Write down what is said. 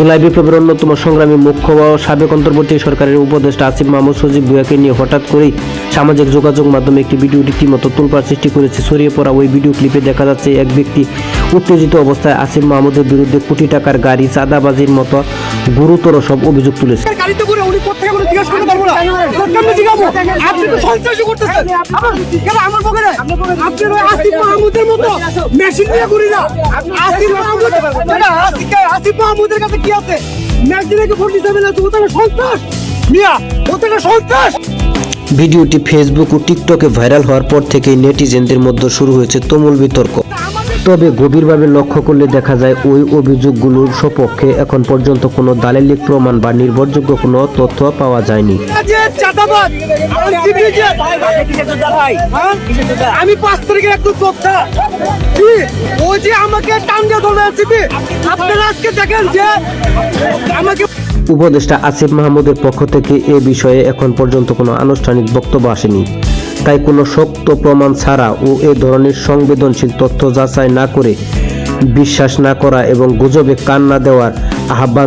জুলাই বিপ্লবের অন্যতম সংগ্রামী মুখ্য সাবেক অন্তর্বর্তী সরকারের উপদেষ্টা আসিফ মাহমুদ সজীব ভুঁইয়াকে নিয়ে হঠাৎ করেই সামাজিক যোগাযোগ মাধ্যমে একটি ভিডিও রীতিমতো তোলপাড় সৃষ্টি করেছে। ছড়িয়ে পড়া ওই ভিডিও ক্লিপে দেখা যাচ্ছে এক ব্যক্তি উত্তেজিত অবস্থায় আসিফ মাহমুদের বিরুদ্ধে কোটি টাকার গাড়ি, চাঁদাবাজির মতো গুরুতর সব অভিযোগ তুলেছে। ভিডিওটি ফেসবুক ও টিকটকে ভাইরাল হওয়ার পর থেকেই নেটিজেনদের মধ্যে শুরু হয়েছে তুমুল বিতর্ক। তবে গভীরভাবে লক্ষ্য করলে দেখা যায় ওই অভিযোগগুলোর সপক্ষে এখন পর্যন্ত কোনো দালিলিক প্রমাণ বা নির্ভরযোগ্য কোনো তথ্য পাওয়া যায়নি। আমি 5 তারিখের একটু তথ্য ওই যে আমাকে টাঙ্গা ধরে আপনারা আজকে দেখেন যে আমাকে উপদেষ্টা আসিফ মাহমুদের পক্ষ থেকে এ বিষয়ে এখন পর্যন্ত কোনো আনুষ্ঠানিক বক্তব্য আসেনি। তাই কোনো শক্ত প্রমাণ ছাড়া ও এ ধরনের সংবেদনশীল তথ্য যাচাই না করে বিশ্বাস না করা এবং গুজবে কান না দেওয়ার আহ্বান